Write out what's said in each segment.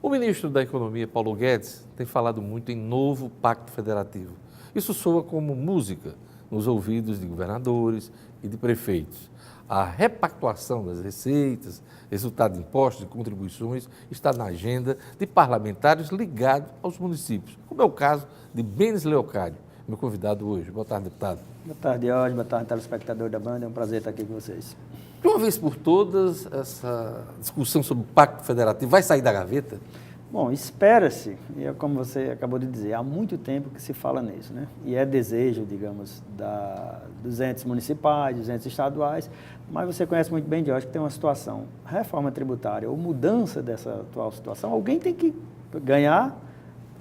O ministro da Economia, Paulo Guedes, tem falado muito em novo pacto federativo. Isso soa como música nos ouvidos de governadores e de prefeitos. A repactuação das receitas, resultado de impostos e contribuições, está na agenda de parlamentares ligados aos municípios, como é o caso de Benes Leocádio, meu convidado hoje. Boa tarde, deputado. Boa tarde, Jorge. Boa tarde, telespectador da Band. É um prazer estar aqui com vocês. De uma vez por todas, essa discussão sobre o Pacto Federativo vai sair da gaveta? Bom, espera-se, e é como você acabou de dizer, há muito tempo que se fala nisso, né? E é desejo, digamos, dos entes municipais, dos entes estaduais, mas você conhece muito bem, Jorge, que tem uma situação, reforma tributária ou mudança dessa atual situação, alguém tem que ganhar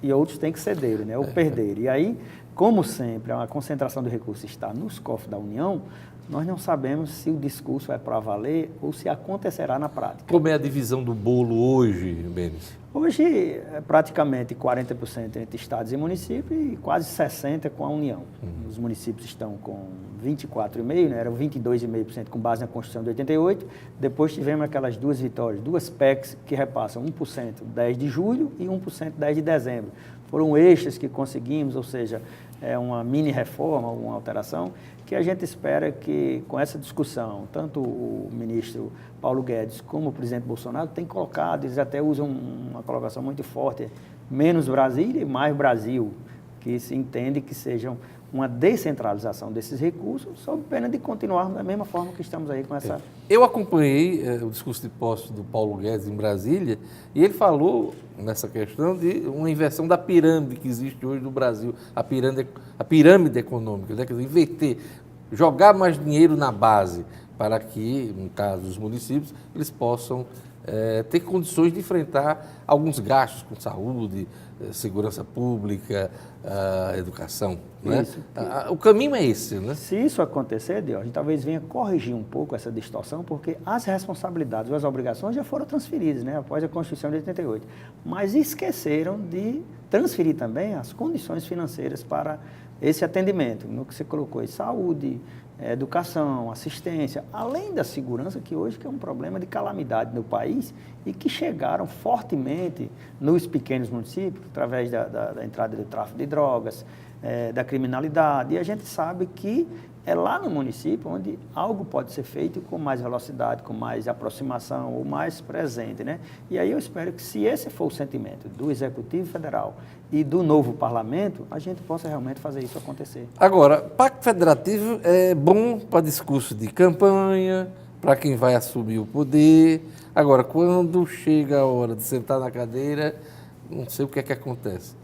e outros têm que ceder, né? Ou perder. E aí, como sempre, a concentração do recurso está nos cofres da União, nós não sabemos se o discurso é para valer ou se acontecerá na prática. Como é a divisão do bolo hoje, Benes? Hoje é praticamente 40% entre estados e municípios e quase 60% com a União. Os municípios estão com 24,5%, né? Eram 22,5% com base na Constituição de 88. Depois tivemos aquelas duas vitórias, duas PECs que repassam 1% 10 de julho e 1% 10 de dezembro. Foram eixos que conseguimos, ou seja, é uma mini reforma, uma alteração, que a gente espera que com essa discussão, tanto o ministro Paulo Guedes como o presidente Bolsonaro têm colocado, eles até usam uma colocação muito forte, menos Brasília e mais Brasil, que se entende que sejam uma descentralização desses recursos, sob pena de continuarmos da mesma forma que estamos aí com essa... Eu acompanhei o discurso de posse do Paulo Guedes em Brasília e ele falou nessa questão de uma inversão da pirâmide que existe hoje no Brasil, a pirâmide econômica, né? Quer dizer, inverter, jogar mais dinheiro na base para que, no caso dos municípios, eles possam ter condições de enfrentar alguns gastos com saúde, segurança pública, educação. Né? O caminho é esse, né? Se isso acontecer, Deus, talvez venha corrigir um pouco essa distorção, porque as responsabilidades ou as obrigações já foram transferidas, né, após a Constituição de 88. Mas esqueceram de transferir também as condições financeiras para esse atendimento, no que você colocou aí, saúde, educação, assistência, além da segurança, que hoje que é um problema de calamidade no país e que chegaram fortemente nos pequenos municípios, através da entrada do tráfico de drogas, da criminalidade, e a gente sabe que é lá no município onde algo pode ser feito com mais velocidade, com mais aproximação ou mais presente, né? E aí eu espero que, se esse for o sentimento do Executivo Federal e do novo Parlamento, a gente possa realmente fazer isso acontecer. Agora, Pacto Federativo é bom para discurso de campanha, para quem vai assumir o poder. Agora, quando chega a hora de sentar na cadeira, não sei o que é que acontece.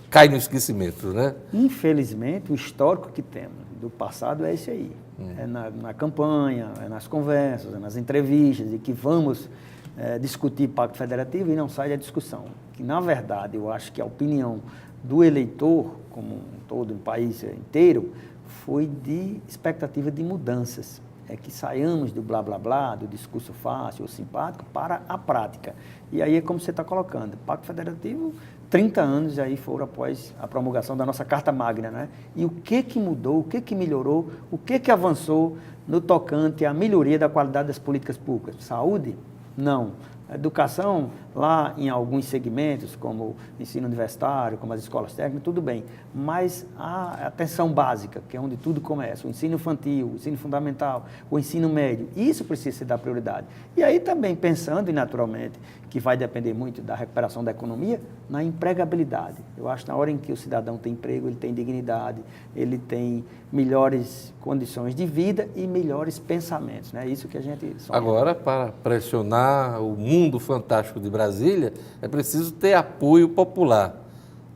Cai no esquecimento, né? Infelizmente, o histórico que temos do passado é esse aí. É na campanha, é nas conversas, é nas entrevistas, e que vamos discutir Pacto Federativo e não sai da discussão. Que, na verdade, eu acho que a opinião do eleitor, como um todo, no país inteiro, foi de expectativa de mudanças. É que saiamos do blá blá blá, do discurso fácil ou simpático, para a prática. E aí é como você está colocando, Pacto Federativo, 30 anos aí foram após a promulgação da nossa Carta Magna, né? E o que mudou, o que melhorou, o que avançou no tocante à melhoria da qualidade das políticas públicas? Saúde? Não. Educação, lá em alguns segmentos, como ensino universitário, como as escolas técnicas, tudo bem. Mas a atenção básica, que é onde tudo começa, o ensino infantil, o ensino fundamental, o ensino médio, isso precisa ser da prioridade. E aí também pensando, e naturalmente, que vai depender muito da recuperação da economia, na empregabilidade. Eu acho que na hora em que o cidadão tem emprego, ele tem dignidade, ele tem melhores condições de vida e melhores pensamentos. É isso que a gente sonha. Agora, para pressionar o mundo fantástico de Brasília, é preciso ter apoio popular.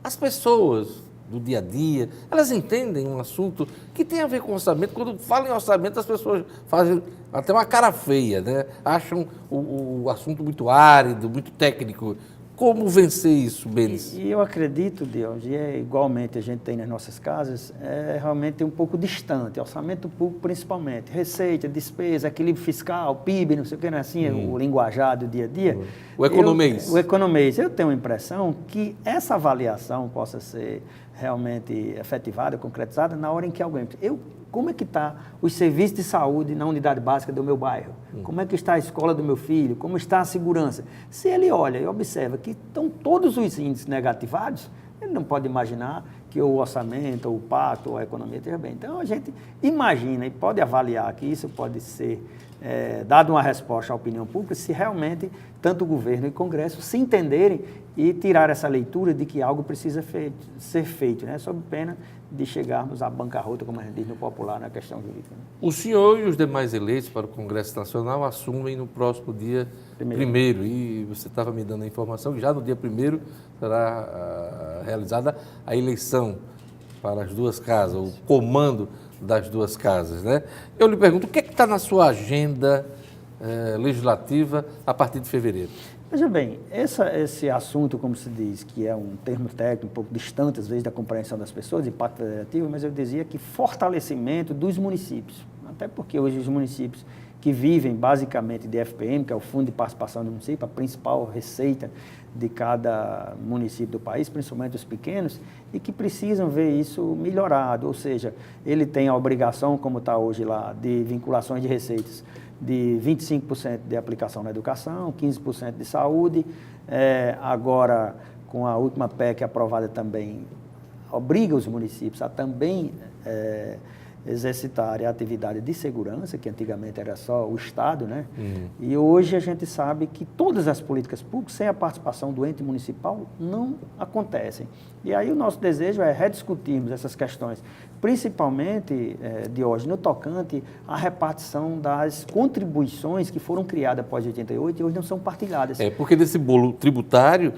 As pessoas do dia a dia, elas entendem um assunto que tem a ver com orçamento. Quando falam em orçamento, as pessoas fazem até uma cara feia, né? Acham o assunto muito árido, muito técnico. Como vencer isso, Benes? E eu acredito, Deus, e igualmente a gente tem nas nossas casas, é realmente um pouco distante, orçamento público principalmente, receita, despesa, equilíbrio fiscal, PIB, não sei o que, não é assim, o linguajar do dia a dia. O economês. O economês. Eu tenho a impressão que essa avaliação possa ser realmente efetivada, concretizada, na hora em que alguém... Eu Como é que está os serviços de saúde na unidade básica do meu bairro? Como é que está a escola do meu filho? Como está a segurança? Se ele olha e observa que estão todos os índices negativados, ele não pode imaginar que o orçamento, ou o pacto, ou a economia esteja bem. Então, a gente imagina e pode avaliar que isso pode ser dado uma resposta à opinião pública se realmente tanto o governo e o Congresso se entenderem e tirar essa leitura de que algo precisa ser feito, né, sob pena de chegarmos à bancarrota, como a gente diz no popular, na questão jurídica. O senhor e os demais eleitos para o Congresso Nacional assumem no próximo dia 1º, e você estava me dando a informação que já no dia 1º será realizada a eleição para as duas casas, o comando das duas casas, né? Eu lhe pergunto, o que é que está na sua agenda legislativa a partir de fevereiro? Veja bem, esse assunto, como se diz, que é um termo técnico um pouco distante, às vezes, da compreensão das pessoas, de pacto federativo, mas eu dizia que fortalecimento dos municípios. Até porque hoje os municípios que vivem basicamente de FPM, que é o Fundo de Participação do Município, a principal receita de cada município do país, principalmente os pequenos, e que precisam ver isso melhorado, ou seja, ele tem a obrigação, como está hoje lá, de vinculações de receitas, de 25% de aplicação na educação, 15% de saúde, agora com a última PEC aprovada também, obriga os municípios a também exercitarem a atividade de segurança, que antigamente era só o Estado, né? E hoje a gente sabe que todas as políticas públicas, sem a participação do ente municipal, não acontecem. E aí o nosso desejo é rediscutirmos essas questões, principalmente, de hoje, no tocante à repartição das contribuições que foram criadas após 88 e hoje não são partilhadas. Porque desse bolo tributário,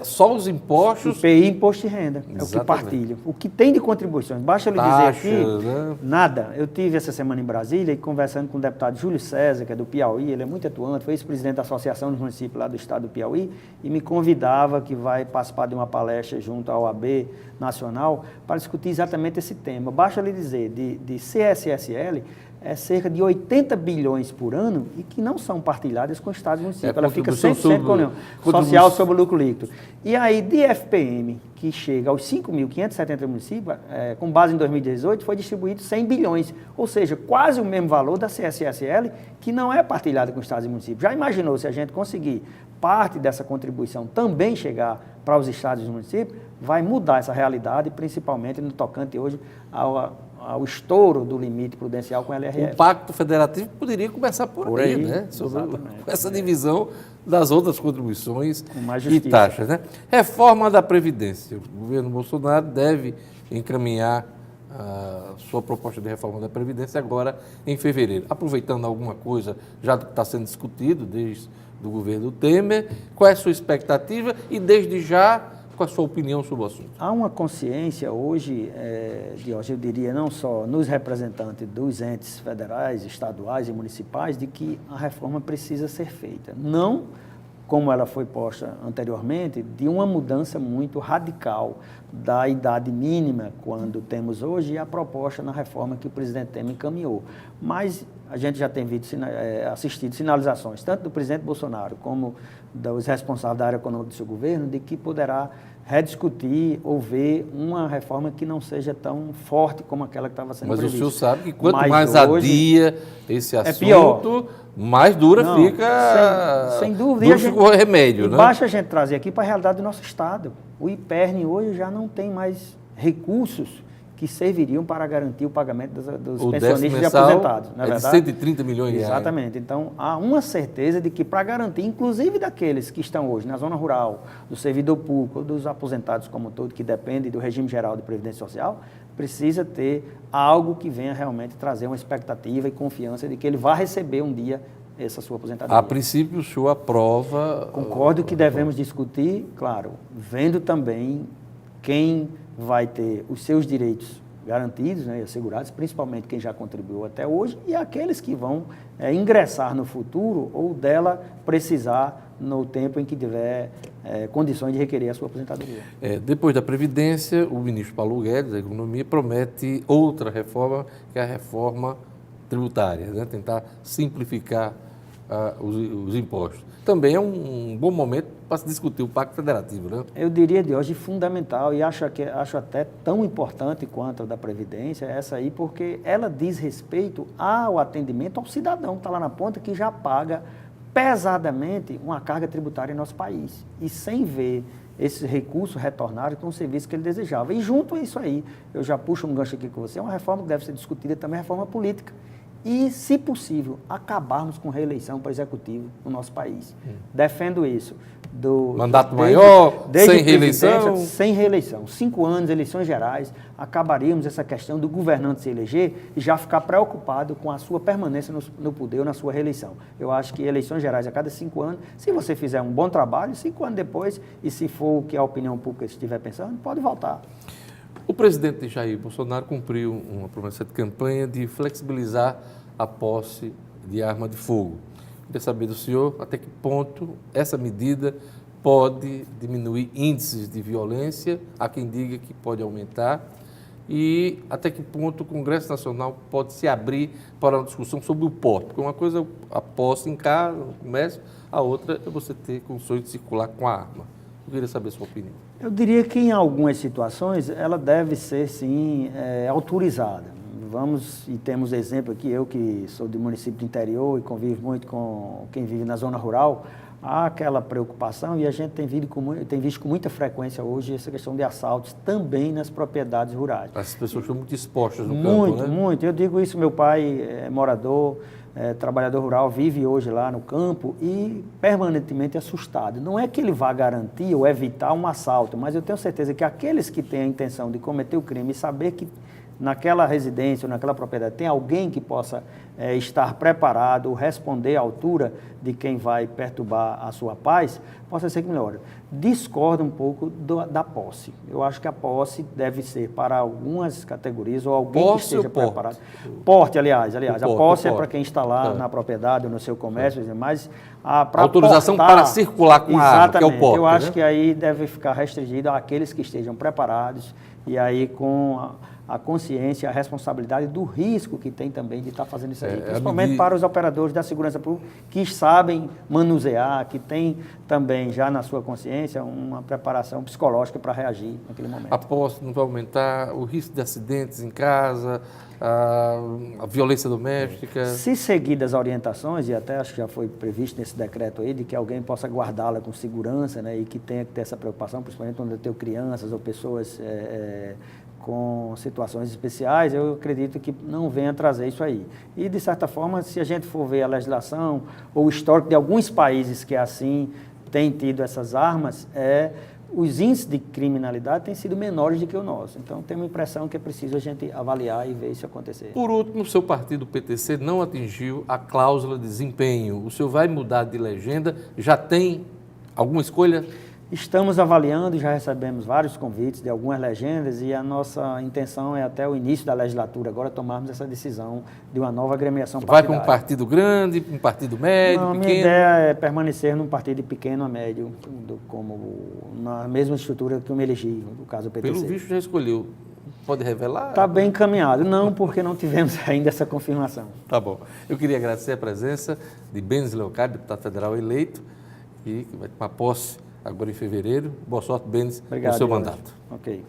só os impostos... IPI, imposto de renda, é o que partilham. O que tem de contribuições, basta eu lhe dizer aqui, né? Nada. Eu tive essa semana em Brasília e conversando com o deputado Júlio César, que é do Piauí, ele é muito atuante, foi ex-presidente da Associação dos Municípios lá do estado do Piauí, e me convidava que vai participar de uma palestra junto à OAB Nacional para discutir exatamente esse tema. Basta lhe dizer, de CSSL, é cerca de 80 bilhões por ano e que não são partilhadas com o Estado e município. Ela fica 100% com a União Social sobre o lucro líquido. E aí, de FPM, que chega aos 5.570 municípios, com base em 2018, foi distribuído 100 bilhões, ou seja, quase o mesmo valor da CSSL, que não é partilhada com Estados e municípios. Já imaginou se a gente conseguir parte dessa contribuição também chegar para os estados e municípios? Vai mudar essa realidade, principalmente no tocante hoje ao estouro do limite prudencial com o LRF. O Pacto Federativo poderia começar por aí, né? Sobre essa divisão das outras contribuições e taxas, né? Reforma da Previdência. O governo Bolsonaro deve encaminhar a sua proposta de reforma da Previdência agora em fevereiro. Aproveitando alguma coisa já do que está sendo discutido desde o governo Temer, qual é a sua expectativa e, desde já, qual a sua opinião sobre o assunto? Há uma consciência hoje, eu diria, não só nos representantes dos entes federais, estaduais e municipais, de que a reforma precisa ser feita. Não, como ela foi posta anteriormente, de uma mudança muito radical da idade mínima, quando temos hoje, e a proposta na reforma que o presidente Temer encaminhou. Mas a gente já tem assistido sinalizações, tanto do presidente Bolsonaro como dos responsáveis da área econômica do seu governo, de que poderá rediscutir ou ver uma reforma que não seja tão forte como aquela que estava sendo prevista. Mas o senhor sabe que quanto mais adia esse assunto, pior. Mais dura fica sem dúvida. O remédio. E basta a gente trazer aqui para a realidade do nosso Estado. O IPERN hoje já não tem mais recursos que serviriam para garantir o pagamento dos pensionistas e aposentados. Não é verdade? De 130 milhões de reais. Exatamente. Então, há uma certeza de que, para garantir, inclusive daqueles que estão hoje na zona rural, do servidor público, dos aposentados como um todo, que dependem do regime geral de previdência social, precisa ter algo que venha realmente trazer uma expectativa e confiança de que ele vai receber um dia essa sua aposentadoria. A princípio, o senhor aprova... Concordo que devemos discutir, claro, vendo também quem vai ter os seus direitos garantidos, né, e assegurados, principalmente quem já contribuiu até hoje, e aqueles que vão ingressar no futuro ou dela precisar no tempo em que tiver condições de requerer a sua aposentadoria. Depois da Previdência, o ministro Paulo Guedes, da Economia, promete outra reforma, que é a reforma tributária, né, tentar simplificar os impostos. Também é um bom momento para se discutir o Pacto Federativo, né? Eu diria de hoje fundamental e acho até tão importante quanto a da Previdência, essa aí, porque ela diz respeito ao atendimento ao cidadão que está lá na ponta, que já paga pesadamente uma carga tributária em nosso país. E sem ver esses recursos retornarem com o serviço que ele desejava. E junto a isso aí, eu já puxo um gancho aqui com você, é uma reforma que deve ser discutida também, a reforma política. E, se possível, acabarmos com reeleição para o executivo no nosso país. Defendo isso. Mandato maior, sem reeleição? Sem reeleição. 5 anos, eleições gerais, acabaríamos essa questão do governante se eleger e já ficar preocupado com a sua permanência no poder ou na sua reeleição. Eu acho que eleições gerais a cada 5 anos, se você fizer um bom trabalho, 5 anos depois, e se for o que a opinião pública estiver pensando, pode voltar. O presidente Jair Bolsonaro cumpriu uma promessa de campanha de flexibilizar a posse de arma de fogo. Queria saber do senhor até que ponto essa medida pode diminuir índices de violência, há quem diga que pode aumentar, e até que ponto o Congresso Nacional pode se abrir para uma discussão sobre o porte. Porque uma coisa é a posse em casa, no comércio, a outra é você ter condições de circular com a arma. Eu queria saber a sua opinião. Eu diria que em algumas situações ela deve ser, sim, autorizada. E temos exemplo aqui, eu que sou de município do interior e convivo muito com quem vive na zona rural, há aquela preocupação e a gente tem visto com muita frequência hoje essa questão de assaltos também nas propriedades rurais. As pessoas estão muito expostas no campo, né? Muito. Eu digo isso, meu pai é morador, trabalhador rural, vive hoje lá no campo e permanentemente assustado. Não é que ele vá garantir ou evitar um assalto, mas eu tenho certeza que aqueles que têm a intenção de cometer o crime e saber que naquela residência ou naquela propriedade tem alguém que possa estar preparado, responder à altura de quem vai perturbar a sua paz, possa ser que melhore. Discordo um pouco da posse. Eu acho que a posse deve ser para algumas categorias ou alguém posse que esteja porte? Preparado. Porte, aliás. A posse é para quem está lá Tá. na propriedade ou no seu comércio, mas autorização portar, para circular com a arma, que é o porte. Eu acho né? que aí deve ficar restringido àqueles que estejam preparados e aí com a consciência, a responsabilidade do risco que tem também de estar fazendo isso aí. Principalmente para os operadores da segurança pública que sabem manusear, que têm também já na sua consciência uma preparação psicológica para reagir naquele momento. A posse não vai aumentar, o risco de acidentes em casa, a violência doméstica. Se seguidas as orientações, e até acho que já foi previsto nesse decreto aí, de que alguém possa guardá-la com segurança, né, e que tenha que ter essa preocupação, principalmente quando eu tenho crianças ou pessoas com situações especiais, eu acredito que não venha trazer isso aí. E, de certa forma, se a gente for ver a legislação ou o histórico de alguns países que assim têm tido essas armas, os índices de criminalidade têm sido menores do que o nosso. Então, tenho a impressão que é preciso a gente avaliar e ver isso acontecer. Por último, o seu partido, o PTC, não atingiu a cláusula de desempenho. O senhor vai mudar de legenda? Já tem alguma escolha? Estamos avaliando, já recebemos vários convites de algumas legendas e a nossa intenção é até o início da legislatura agora tomarmos essa decisão de uma nova agremiação partidária. Vai para um partido grande, um partido médio, Não, pequeno? Minha ideia é permanecer num partido de pequeno a médio, como na mesma estrutura que eu me elegi, no caso do PTC. Pelo visto já escolheu. Pode revelar? Está bem encaminhado. Não, porque não tivemos ainda essa confirmação. Tá bom. Eu queria agradecer a presença de Benes Leocádio, deputado federal eleito, e que vai tomar posse agora em fevereiro. Boa sorte, Benes, no seu mandato. Ok.